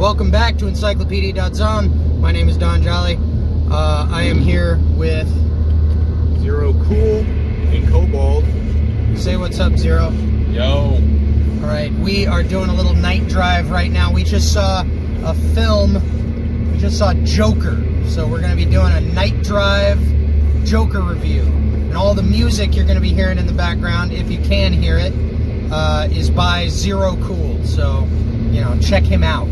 Welcome back to Encyclopedia.zone. My name is Don Jolly. I am here with Zero Cool and Cobalt. Say what's up, Zero. Yo. Alright, we are doing a little night drive right now. We just saw a film. We just saw Joker. So we're going to be doing a night drive Joker review. And all the music you're going to be hearing in the background, if you can hear it, is by Zero Cool. So, check him out.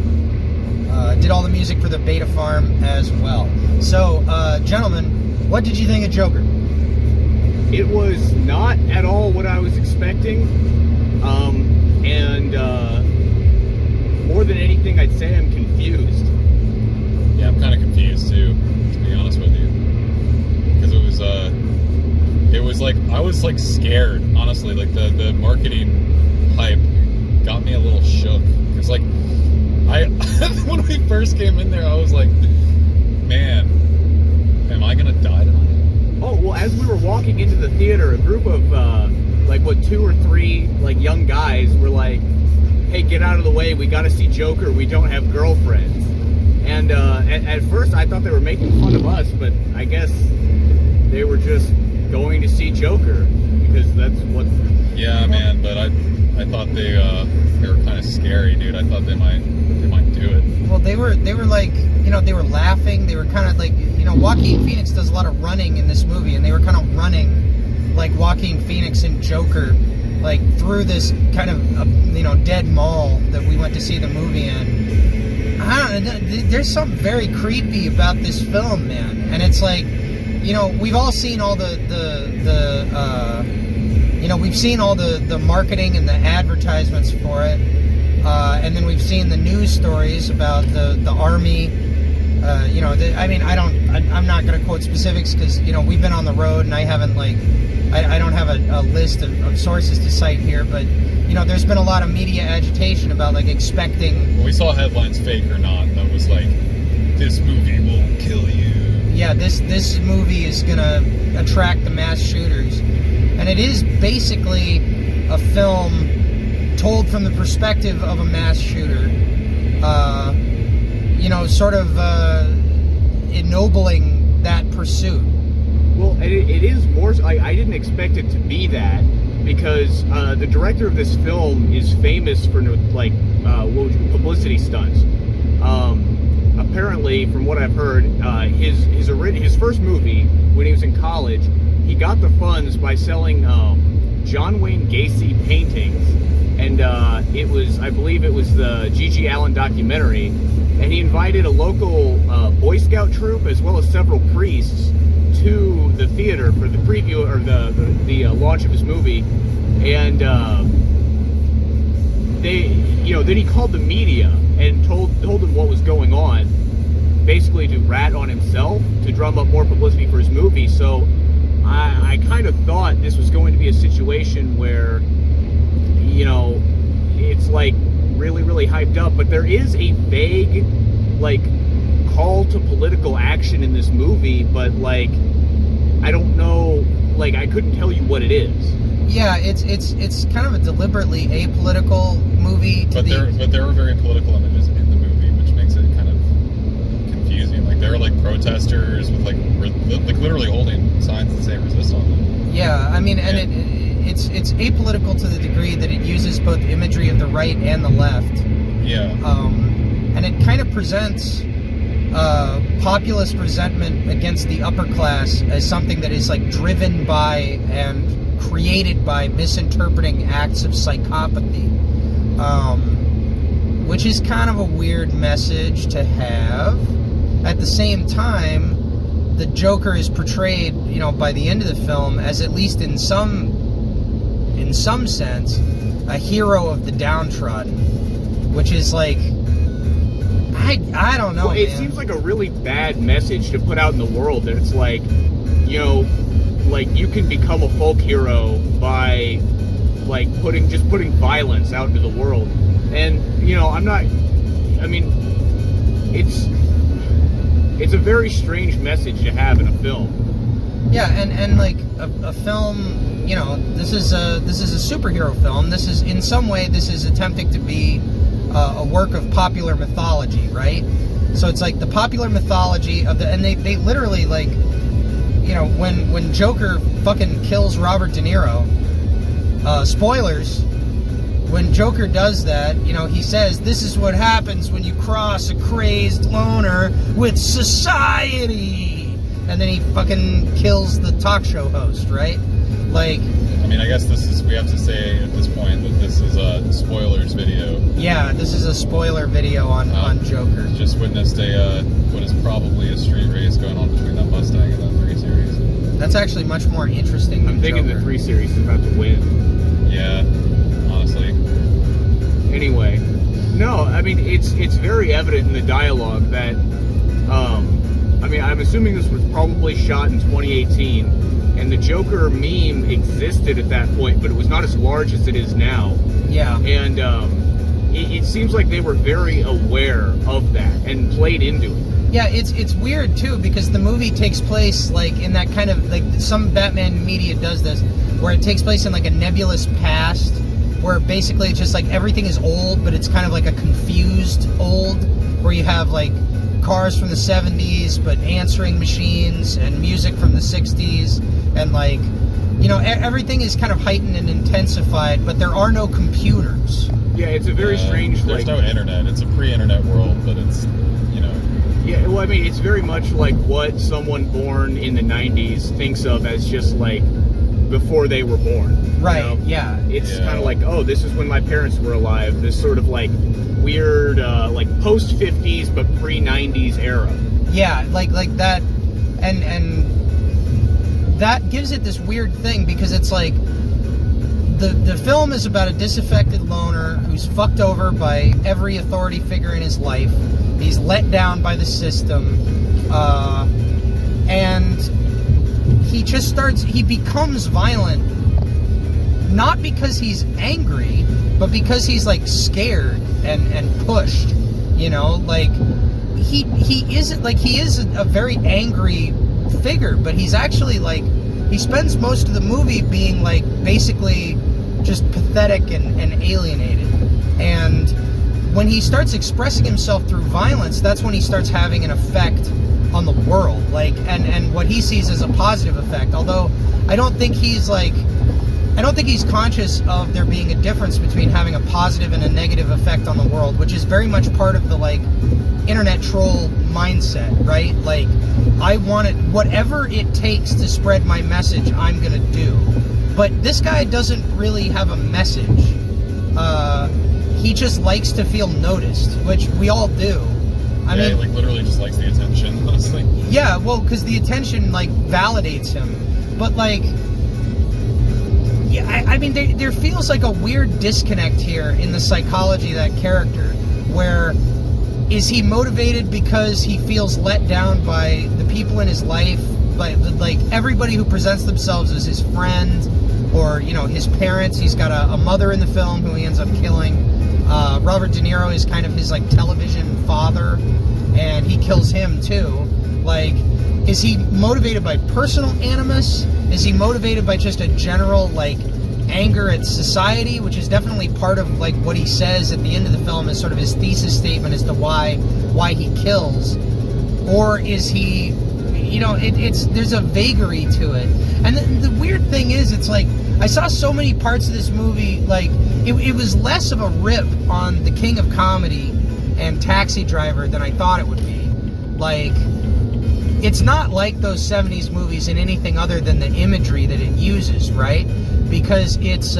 Did all the music for the Beta Farm as well. So, gentlemen, what did you think of Joker? It was not at all what I was expecting. And more than anything, I'd say I'm confused. Yeah, I'm kind of confused too, to be honest with you. Because it was like, I was like scared, honestly. Like the marketing hype got me a little shook. Because like, when we first came in there, I was like, man, am I gonna die tonight? Oh, well, as we were walking into the theater, a group of, 2 or 3, young guys were like, hey, get out of the way, we gotta see Joker, we don't have girlfriends. And at first I thought they were making fun of us, but I guess they were just going to see Joker, because that's what... Yeah, man, but I thought they were kind of scary, dude. I thought they might do it. Well, they were like, they were laughing. They were kind of like, Joaquin Phoenix does a lot of running in this movie, and they were kind of running like Joaquin Phoenix and Joker, like through this kind of, dead mall that we went to see the movie in. I don't know, there's something very creepy about this film, man. And it's like, we've all seen all we've seen all the marketing and the advertisements for it. And then we've seen the news stories about the army. I'm not going to quote specifics because, we've been on the road and I haven't, I don't have a list of sources to cite here, but, there's been a lot of media agitation about, expecting... When we saw headlines, fake or not, that was like, this movie will kill you. Yeah, this movie is going to attract the mass shooters. And it is basically a film told from the perspective of a mass shooter. Sort of ennobling that pursuit. Well, it is more... I didn't expect it to be that, because the director of this film is famous for, publicity stunts. Apparently, from what I've heard, his first movie, when he was in college, he got the funds by selling John Wayne Gacy paintings, and I believe it was the G.G. Allen documentary, and he invited a local Boy Scout troop as well as several priests to the theater for the preview or the launch of his movie, and then he called the media and told them what was going on, basically to rat on himself to drum up more publicity for his movie. So I kind of thought this was going to be a situation where, it's really, really hyped up, but there is a vague, call to political action in this movie, but, I don't know, I couldn't tell you what it is. Yeah, it's kind of a deliberately apolitical movie. But there were very political images in the movie, which makes it kind of confusing. There were protesters with literally holding signs that say "resist" on them. Yeah, it's apolitical to the degree that it uses both imagery of the right and the left. Yeah. And it kind of presents populist resentment against the upper class as something that is driven by and created by misinterpreting acts of psychopathy, which is kind of a weird message to have. At the same time, the Joker is portrayed, by the end of the film, as at least in some sense, a hero of the downtrodden, which is I don't know. Well, it seems like a really bad message to put out in the world, that it's you can become a folk hero by putting violence out into the world. And it's a very strange message to have in a film. Yeah, and a film, this is a superhero film. This is, in some way, this is attempting to be a work of popular mythology, right? So it's like the popular mythology of and they literally, like, you know, when Joker fucking kills Robert De Niro, spoilers, when Joker does that, you know, he says, this is what happens when you cross a crazed loner with society. And then he fucking kills the talk show host, right? Like, I mean, I guess we have to say at this point that this is a spoilers video. Yeah, this is a spoiler video on Joker. Just witnessed what is probably a street race going on between that Mustang and that 3 Series. That's actually much more interesting than I'm thinking Joker. the 3 Series is about to win. Yeah, honestly. Anyway, no, I mean, it's very evident in the dialogue that, I mean, I'm assuming this was probably shot in 2018, and the Joker meme existed at that point, but it was not as large as it is now. Yeah. And it seems like they were very aware of that and played into it. Yeah, it's weird too, because the movie takes place like in that kind of, like, some Batman media does this, where it takes place in like a nebulous past, where basically it's just like everything is old, but it's kind of like a confused old, where you have like cars from the 70s, but answering machines, and music from the 60s, and like, you know, everything is kind of heightened and intensified, but there are no computers. Yeah, it's a very strange, there's like... no internet. It's a pre-internet world, but it's, you know... Yeah, well, I mean, it's very much like what someone born in the 90s thinks of as just, like, before they were born. Right, you know? yeah. It's kind of like, oh, this is when my parents were alive. This sort of, like, weird, like, post-50s but pre-90s era. Yeah, like that, and that gives it this weird thing, because it's like, the film is about a disaffected loner who's fucked over by every authority figure in his life. He's let down by the system, and he becomes violent, not because he's angry, but because he's like scared and pushed, you know, like he isn't, like, he is a very angry figure, but he's actually like, he spends most of the movie being like basically just pathetic and alienated. And when he starts expressing himself through violence, that's when he starts having an effect on the world, like, and what he sees as a positive effect. Although I don't think he's conscious of there being a difference between having a positive and a negative effect on the world, which is very much part of the, like, internet troll mindset, right? Like, I want it, whatever it takes to spread my message, I'm gonna do. But this guy doesn't really have a message. He just likes to feel noticed, which we all do. I mean, he, like, literally just likes the attention, honestly. Yeah, well, because the attention, like, validates him. But, like, yeah, I mean, there feels like a weird disconnect here in the psychology of that character, where is he motivated because he feels let down by the people in his life, by, like, everybody who presents themselves as his friend, or, you know, his parents. He's got a mother in the film who he ends up killing. Robert De Niro is kind of his, like, television father, and he kills him too. Like, is he motivated by personal animus? Is he motivated by just a general, like, anger at society, which is definitely part of, like, what he says at the end of the film is sort of his thesis statement as to why he kills? Or is he, you know, there's a vagary to it. And the weird thing is, it's like, I saw so many parts of this movie, like, it was less of a rip on the king of comedy and Taxi Driver than I thought it would be. Like, it's not like those 70s movies in anything other than the imagery that it uses, right? Because it's,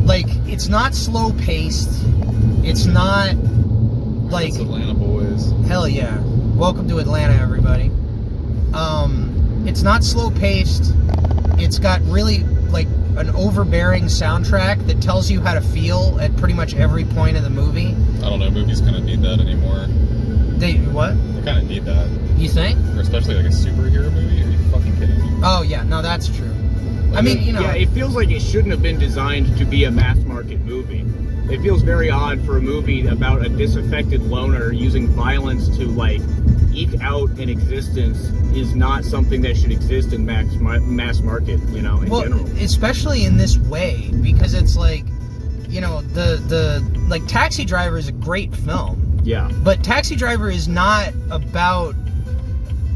like, it's not slow-paced. It's not, like... It's Atlanta boys. Hell yeah. Welcome to Atlanta, everybody. It's not slow-paced. It's got really, like, an overbearing soundtrack that tells you how to feel at pretty much every point of the movie. I don't know, movies kind of need that anymore. What? They kind of need that. You think? Or especially like a superhero movie? Are you fucking kidding me? Oh, yeah. No, that's true. I mean, you know... Yeah, it feels like it shouldn't have been designed to be a mass-market movie. It feels very odd for a movie about a disaffected loner using violence to, like, eke out an existence is not something that should exist in mass market, you know, in general. Especially in this way, because it's like, the like Taxi Driver is a great film. Yeah. But Taxi Driver is not about,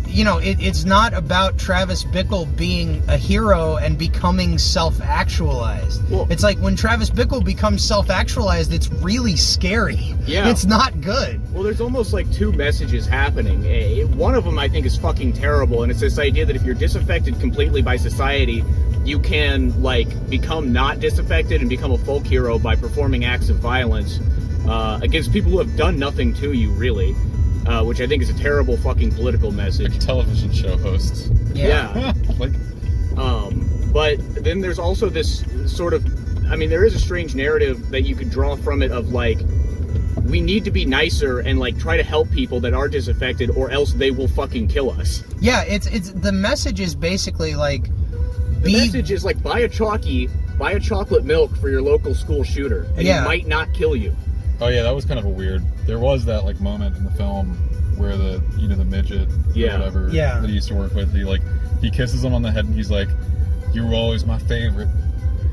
it's not about Travis Bickle being a hero and becoming self-actualized. Well, it's like when Travis Bickle becomes self-actualized, it's really scary. Yeah. It's not good. Well, there's almost like two messages happening. One of them I think is fucking terrible, and it's this idea that if you're disaffected completely by society, you can like become not disaffected and become a folk hero by performing acts of violence against people who have done nothing to you, really. Which I think is a terrible fucking political message. Like television show hosts. Yeah. Like, but then there's also this sort of, I mean, there is a strange narrative that you could draw from it of like, we need to be nicer and like try to help people that are disaffected, or else they will fucking kill us. Yeah, it's the message is basically like, the message is like, buy a chocolate milk for your local school shooter, and Yeah. he might not kill you. oh yeah, that was kind of a weird. There was that like moment in the film where the midget, Yeah. or whatever, Yeah. that he used to work with, he kisses him on the head and he's like, "You were always my favorite.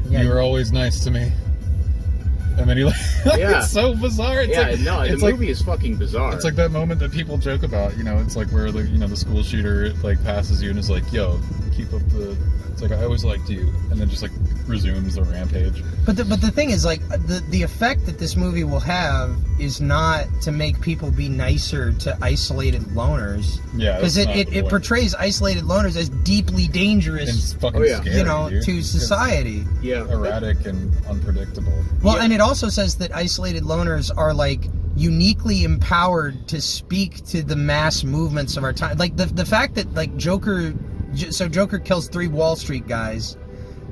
Yeah. You were always nice to me." And then he like, Yeah. it's so bizarre. It's Yeah, like, no, the it's like, movie is fucking bizarre. It's like that moment that people joke about, it's like where the school shooter like passes you and is like, "Yo, keep up the." It's like, "I always liked you," and then just like resumes the rampage. But the thing is, like, the effect that this movie will have is not to make people be nicer to isolated loners. Yeah, because that's not the it point. portrays isolated loners as deeply And dangerous, it's fucking Oh, yeah. scary, dude. to society. yeah. Erratic and unpredictable. Well, Yeah. and it also says that isolated loners are like uniquely empowered to speak to the mass movements of our time. Like the fact that like Joker kills 3 Wall Street guys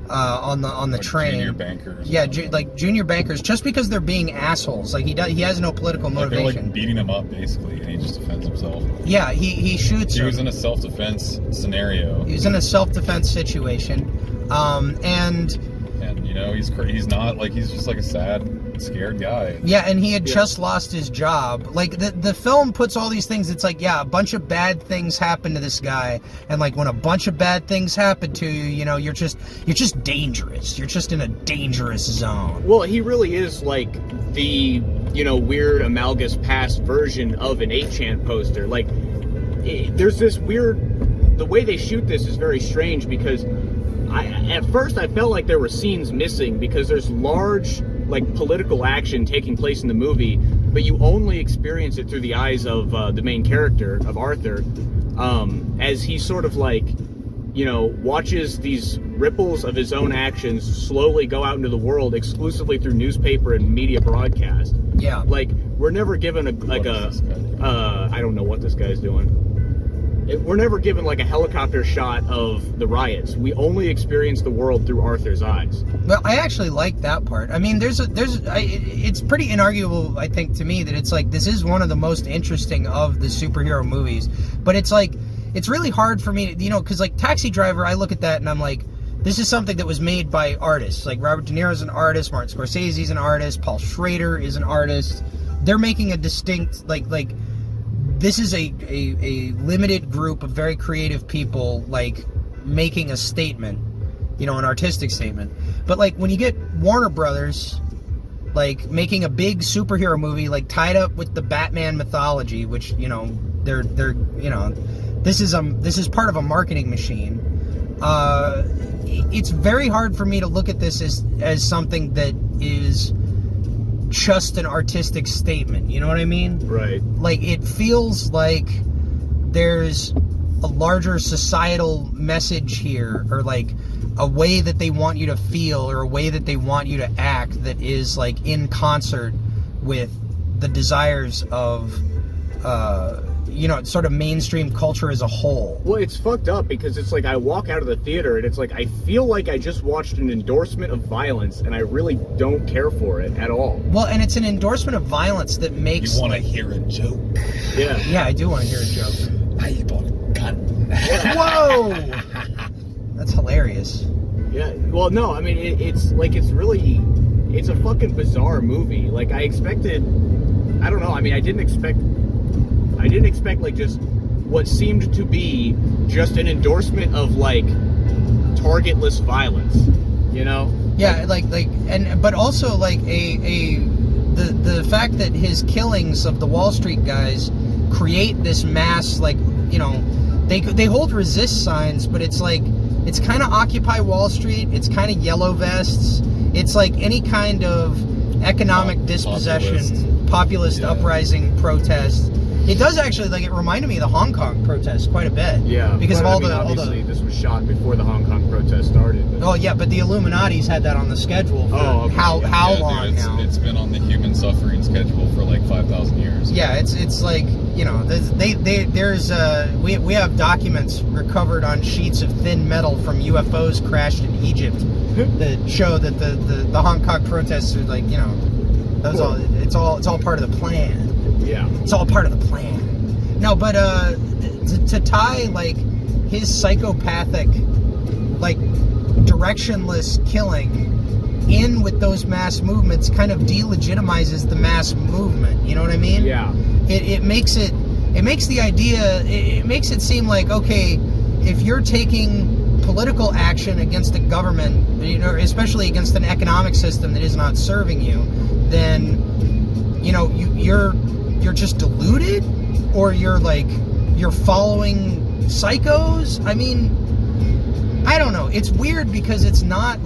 on the Like train. junior bankers. Yeah, like junior bankers, just because they're being assholes. Like he has no political Like, they're motivation. like beating him up basically, and he just defends himself. Yeah, he shoots. He was him. in a self-defense scenario, He was in a self-defense situation, and he's not like, he's just like a sad, scared guy. yeah, and he had Yeah. just lost his job. Like the film puts all these things. It's like, yeah, a bunch of bad things happen to this guy, and like when a bunch of bad things happen to you, you're just dangerous. You're just in a dangerous zone. Well, he really is like the, weird Amalgus Past version of an 8chan poster. Like, there's this weird, the way they shoot this is very strange because at first I felt like there were scenes missing because there's large, like, political action taking place in the movie, but you only experience it through the eyes of the main character, of Arthur, as he sort of like, watches these ripples of his own actions slowly go out into the world exclusively through newspaper and media broadcast. Yeah. Like, we're never given I don't know what this guy's doing. We're never given like a helicopter shot of the riots. We only experience the world through Arthur's eyes. Well, I actually like that part. I mean, it's pretty inarguable, I think, to me, that it's like, this is one of the most interesting of the superhero movies. But it's like, it's really hard for me, because like Taxi Driver, I look at that and I'm like, this is something that was made by artists. Like Robert De Niro's an artist, Martin Scorsese's an artist, Paul Schrader is an artist. They're making a distinct, like this is a limited group of very creative people, like, making a statement, an artistic statement. But like when you get Warner Brothers, like, making a big superhero movie, like, tied up with the Batman mythology, which, they're this is part of a marketing machine. It's very hard for me to look at this as something that is just an artistic statement. You know what I mean? Right. Like, it feels like there's a larger societal message here, or like a way that they want you to feel, or a way that they want you to act, that is like in concert with the desires of sort of mainstream culture as a whole. Well, it's fucked up because it's like I walk out of the theater and it's like I feel like I just watched an endorsement of violence, and I really don't care for it at all. Well, and it's an endorsement of violence that makes... You want to hear a joke? Yeah. Yeah, I do want to hear a joke. I bought a gun. Whoa! That's hilarious. Yeah. Well, no, I mean, it's a fucking bizarre movie. Like, I expected, I don't know, I mean, I didn't expect like just what seemed to be just an endorsement of like targetless violence, Yeah, but also like the fact that his killings of the Wall Street guys create this mass, like, you know, they hold resist signs, but it's like, it's kind of Occupy Wall Street, it's kind of yellow vests, it's like any kind of economic dispossession, populist uprising protest. It does actually, like, it reminded me of the Hong Kong protests quite a bit. Yeah, because of obviously this was shot before the Hong Kong protest started. But... Oh yeah, but the Illuminati's had that on the schedule for how long now? It's been on the human suffering schedule for like 5,000 years. Yeah, it's like, you know, we have documents recovered on sheets of thin metal from UFOs crashed in Egypt that show that the Hong Kong protests are, like, you know, it's all part of the plan. Yeah, it's all part of the plan. No, but to tie like his psychopathic, like, directionless killing in with those mass movements kind of delegitimizes the mass movement. You know what I mean? Yeah. It makes it seem like, okay, if you're taking political action against the government, you know, especially against an economic system that is not serving you, then, you know, you're just deluded, or you're following psychos. I mean, I don't know. It's weird because it's not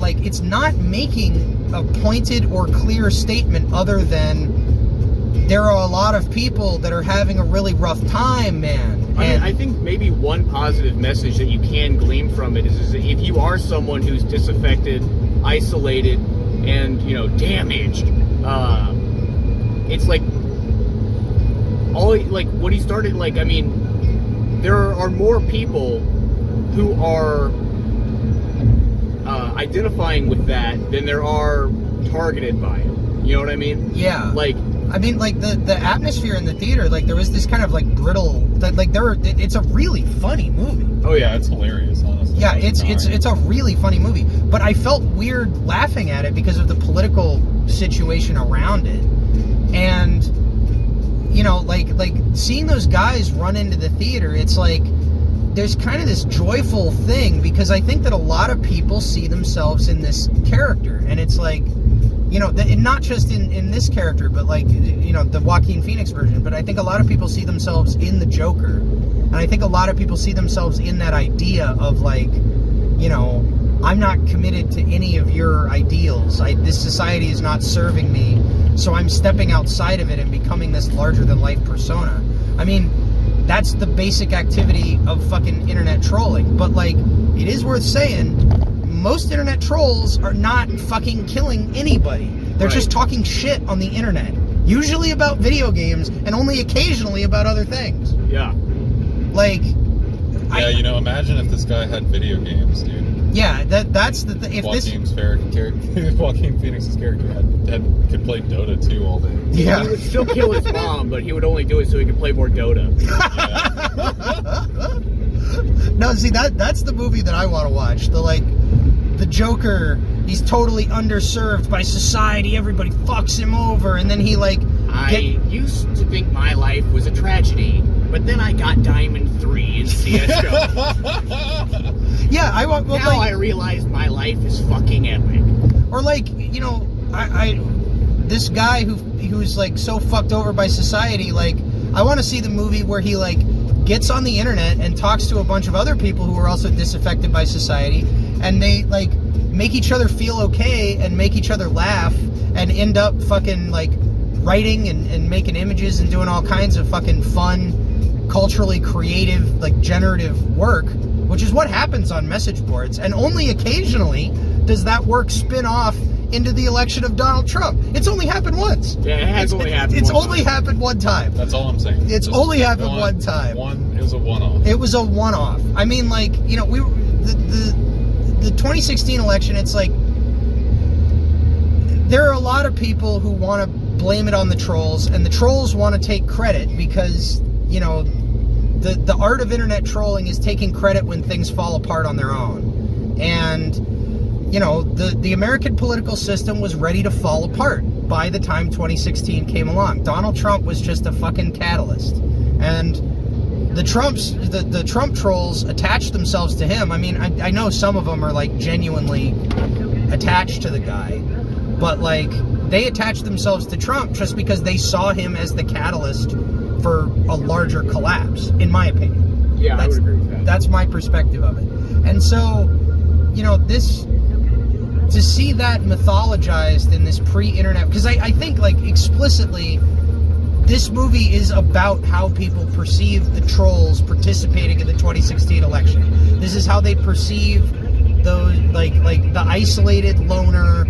making a pointed or clear statement other than there are a lot of people that are having a really rough time, man. I think maybe one positive message that you can glean from it is that if you are someone who's disaffected, isolated, and, you know, damaged, it's like what he started, like, I mean, there are more people who are identifying with that than there are targeted by it. You know what I mean? Yeah. Like, I mean, like, the atmosphere in the theater, like, there was this kind of, like, brittle, like, it's a really funny movie. Oh yeah, it's hilarious, honestly. Yeah, it's a really funny movie, but I felt weird laughing at it because of the political situation around it. And, you know, like seeing those guys run into the theater, it's like there's kind of this joyful thing, because I think that a lot of people see themselves in this character, and it's like, you know, and not just in this character, but, like, you know, the Joaquin Phoenix version, but I think a lot of people see themselves in the Joker, and I think a lot of people see themselves in that idea of, like, you know, I'm not committed to any of your ideals. This society is not serving me, so I'm stepping outside of it and becoming this larger-than-life persona. I mean, that's the basic activity of fucking internet trolling. But, like, it is worth saying, most internet trolls are not fucking killing anybody. They're just talking shit on the internet. Usually about video games, and only occasionally about other things. Yeah. Like... Yeah, you know, imagine if this guy had video games, dude. Yeah, that's the thing. Joaquin Phoenix's character could play Dota 2 all day. Yeah. He would still kill his mom, but he would only do it so he could play more Dota. No, see, that's the movie that I want to watch. The Joker, he's totally underserved by society, everybody fucks him over, and then he, like... I used to think my life was a tragedy, but then I got Diamond 3 in CSGO. Yeah, I realized my life is fucking epic. Or, like, you know, this guy who's, like, so fucked over by society, like, I want to see the movie where he, like, gets on the internet and talks to a bunch of other people who are also disaffected by society, and they, like, make each other feel okay and make each other laugh and end up fucking, like, writing and making images and doing all kinds of fucking fun, culturally creative, like, generative work, which is what happens on message boards. And only occasionally does that work spin off into the election of Donald Trump. It's only happened once. Yeah, it has only happened It's one only time. happened one time. That's all I'm saying. It's Just only happened one time. It was a one-off. It was a one-off. I mean, like, you know, the 2016 election, it's like, there are a lot of people who want to blame it on the trolls, and the trolls want to take credit because, you know, the art of internet trolling is taking credit when things fall apart on their own. And, you know, the American political system was ready to fall apart by the time 2016 came along. Donald Trump was just a fucking catalyst. And the Trump trolls attached themselves to him. I mean, I know some of them are, like, genuinely attached to the guy, but like they attached themselves to Trump just because they saw him as the catalyst for a larger collapse, in my opinion. Yeah, I would agree with that. That's my perspective of it. And so, you know, to see that mythologized in this pre-internet, because I think, like, explicitly, this movie is about how people perceive the trolls participating in the 2016 election. This is how they perceive those, like the isolated loner,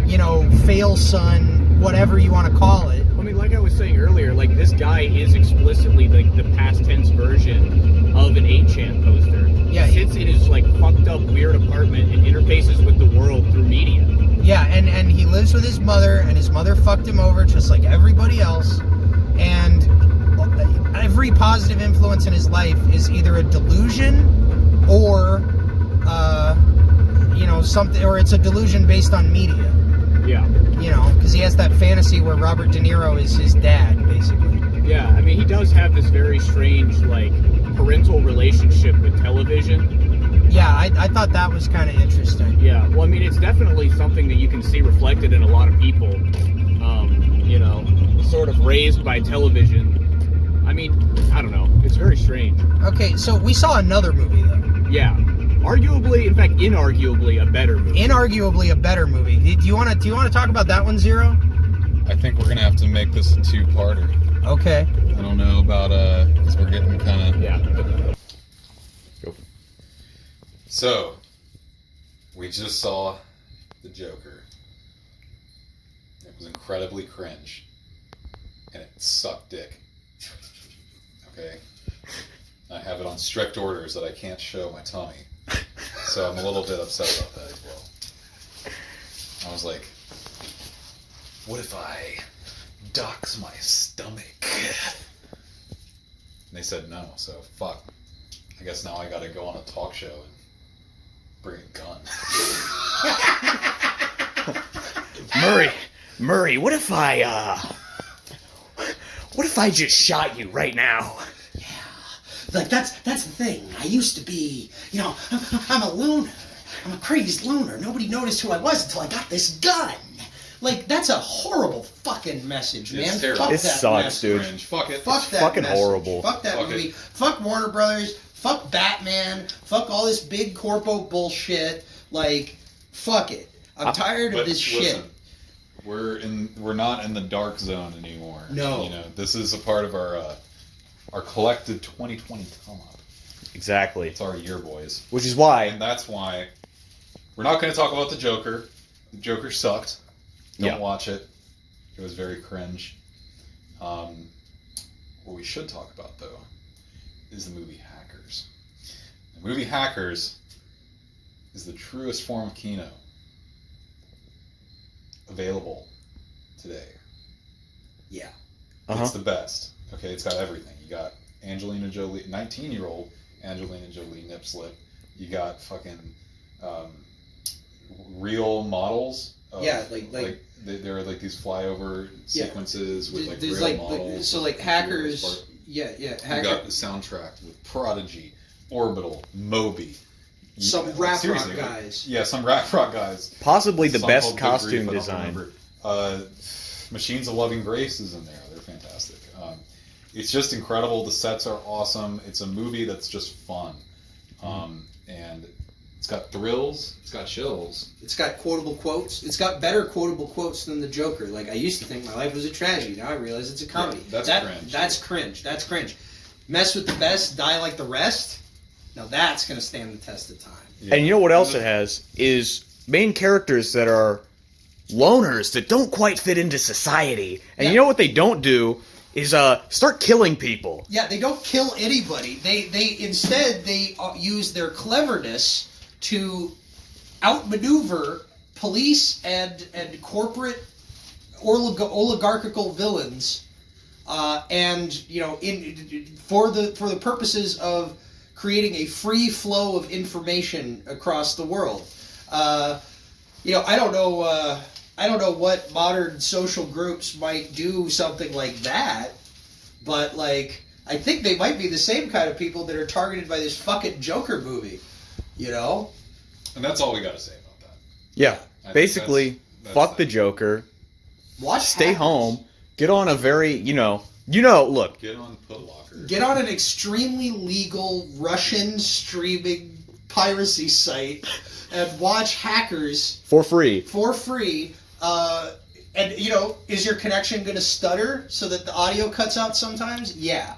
you know, fail son, whatever you want to call it. I mean, like I was saying earlier, like, this guy is explicitly like the past tense version of an 8chan poster. Yeah, he sits in his like fucked up weird apartment and interfaces with the world through media. Yeah, and he lives with his mother, and his mother fucked him over just like everybody else. And every positive influence in his life is either a delusion or, you know, something, or it's a delusion based on media. Yeah. You know, because he has that fantasy where Robert De Niro is his dad, basically. Yeah, I mean, he does have this very strange, like, parental relationship with television. Yeah, I thought that was kind of interesting. Yeah, well, I mean, it's definitely something that you can see reflected in a lot of people, you know, sort of raised by television. I mean, I don't know. It's very strange. Okay, so we saw another movie, though. Yeah. Arguably, in fact, inarguably a better movie. Inarguably a better movie. Do you want to talk about that one, Zero? I think we're gonna have to make this a two-parter. Okay. I don't know about because we're getting kind of Go. So, we just saw the Joker. It was incredibly cringe, and it sucked dick. Okay, I have it on strict orders that I can't show my tummy, so I'm a little bit upset about that as well. I was like, what if I dox my stomach? And they said no, so fuck. I guess now I gotta go on a talk show and bring a gun. Murray, what if I just shot you right now? Yeah, like that's the thing. I used to be, you know, I'm a loner. I'm a crazed loner. Nobody noticed who I was until I got this gun. Like, that's a horrible fucking message, man. It's terrible. Fuck It that sucks, message. dude. Cringe. Fuck it. Fuck that fucking message. horrible. Fuck that Fuck movie. it. Fuck Warner Brothers. Fuck Batman. Fuck all this big corpo bullshit. Like, fuck it. I'm tired of But this listen, shit. we're not in the dark zone anymore. No. You know, this is a part of our collective 2020 come up. Exactly. It's our year, boys. Which is why. And that's why we're not going to talk about the Joker. The Joker sucked. Don't watch it. It was very cringe. What we should talk about, though, is the movie Hackers. The movie Hackers is the truest form of Kino available today. Yeah. It's the best. Okay, it's got everything. You got Angelina Jolie, 19-year-old Angelina Jolie nip slip. You got fucking real models. Yeah, like there are like these flyover sequences with like there's real like models. so like Hackers. Yeah. You got the soundtrack with Prodigy, Orbital, Moby. Some rap rock guys. Yeah, some rap rock guys. Possibly the Song best called Good costume Grief, I don't design. remember. Machines of Loving Grace is in there. They're fantastic. It's just incredible. The sets are awesome. It's a movie that's just fun. And it's got thrills. It's got chills. It's got quotable quotes. It's got better quotable quotes than the Joker. Like, I used to think my life was a tragedy. Now I realize it's a comedy. Yeah, cringe. That's cringe. That's cringe. Mess with the best, die like the rest. Now that's going to stand the test of time. Yeah. And you know what else it has is main characters that are loners that don't quite fit into society. And you know what they don't do is start killing people. Yeah, they don't kill anybody. They instead use their cleverness to outmaneuver police and corporate oligarchical villains, and you know, for the purposes of creating a free flow of information across the world. You know, I don't know what modern social groups might do something like that, but like, I think they might be the same kind of people that are targeted by this fucking Joker movie, you know? And that's all we got to say about that. Yeah. Basically, fuck the Joker, Watch stay Hackers. home, get on a very, look. Get on Putlocker. Get on an extremely legal Russian streaming piracy site and watch Hackers For free. for free. And, is your connection going to stutter so that the audio cuts out sometimes? Yeah.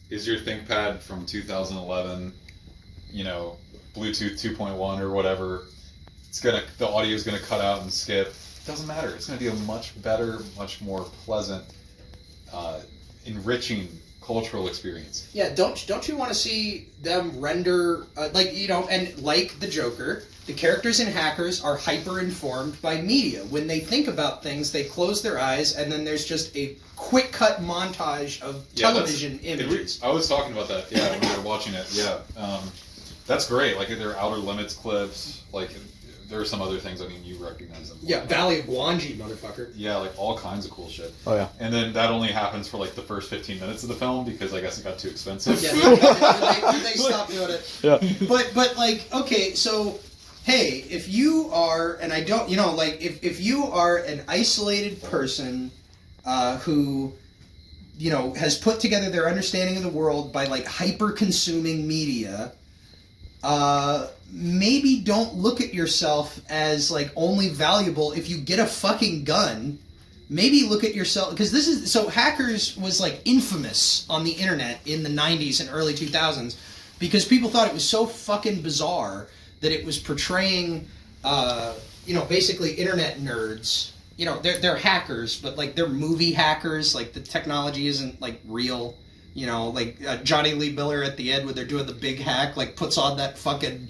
Is your ThinkPad from 2011, Bluetooth 2.1 or whatever? The audio is gonna cut out and skip. Doesn't matter. It's gonna be a much better, much more pleasant, enriching cultural experience. Yeah, don't you want to see them render, and like the Joker, the characters in Hackers are hyper-informed by media. When they think about things, they close their eyes, and then there's just a quick-cut montage of television images. I was talking about that, when we were watching it, That's great. Like, there are Outer Limits clips, like, there are some other things, you recognize them. Yeah, Valley of Gwangi, motherfucker. Yeah, like, all kinds of cool shit. Oh, yeah. And then that only happens for, the first 15 minutes of the film, because I guess it got too expensive. Yeah, they stopped doing it. Yeah. But okay, so, hey, if you are, and I don't, if you are an isolated person who, has put together their understanding of the world by, hyper-consuming media, maybe don't look at yourself as only valuable if you get a fucking gun. Maybe look at yourself, because Hackers was infamous on the internet in the 90s and early 2000s because people thought it was so fucking bizarre that it was portraying basically internet nerds. They're hackers, but they're movie hackers. The technology isn't real. Johnny Lee Miller at the end when they're doing the big hack, puts on that fucking.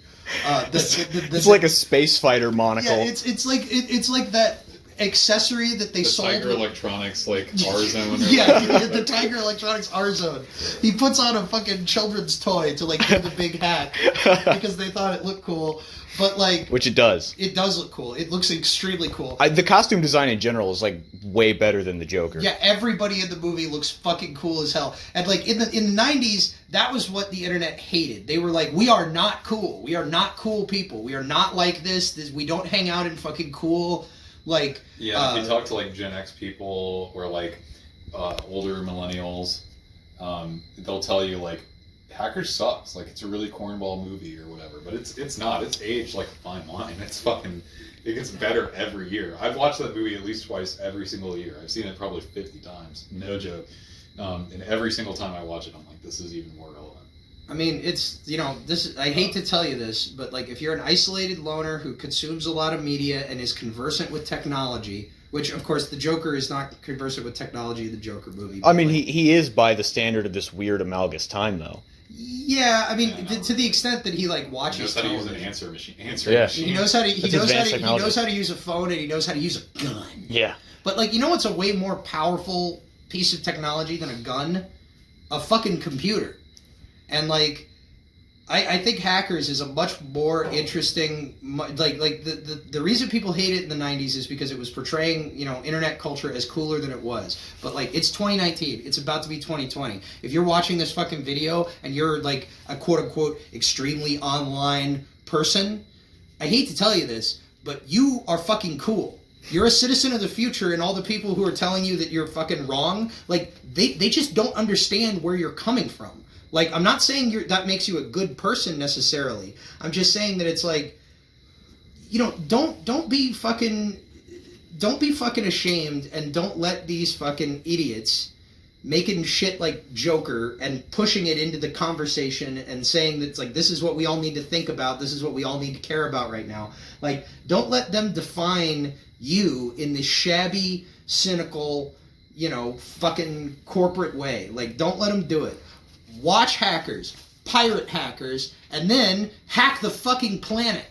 It's like a space fighter monocle. Yeah, it's like that accessory that they sold. Tiger Electronics, R-Zone. Yeah, the Tiger Electronics R-Zone. He puts on a fucking children's toy to do the big hack because they thought it looked cool. But which it does. It does look cool. It looks extremely cool. The costume design in general is way better than the Joker. Yeah, everybody in the movie looks fucking cool as hell. And in the 90s, that was what the internet hated. They were we are not cool. We are not cool people. We are not like this. We don't hang out in fucking cool if you talk to Gen X people or older millennials, they'll tell you Hackers sucks. It's a really cornball movie or whatever, but it's not. It's aged like a fine wine. It gets better every year. I've watched that movie at least twice every single year. I've seen it probably 50 times. No joke. And every single time I watch it, I'm like, this is even more relevant. I hate to tell you this, but if you're an isolated loner who consumes a lot of media and is conversant with technology, which of course the Joker is not conversant with technology, the Joker movie. He is by the standard of this weird amalgamous time, though. Yeah, to the extent that he watches. He knows how to use an answer machine. He knows how to use a phone and he knows how to use a gun. Yeah. But what's a way more powerful piece of technology than a gun? A fucking computer. And I think Hackers is a much more interesting. The reason people hate it in the 90s is because it was portraying internet culture as cooler than it was. But it's 2019. It's about to be 2020. If you're watching this fucking video and you're a quote unquote extremely online person, I hate to tell you this, but you are fucking cool. You're a citizen of the future, and all the people who are telling you that you're fucking wrong, they just don't understand where you're coming from. I'm not saying that makes you a good person necessarily. I'm just saying that it's don't be fucking ashamed, and don't let these fucking idiots making shit like Joker and pushing it into the conversation and saying that this is what we all need to think about, this is what we all need to care about right now. Don't let them define you in this shabby, cynical, fucking corporate way. Don't let them do it. Watch Hackers, pirate Hackers, and then hack the fucking planet.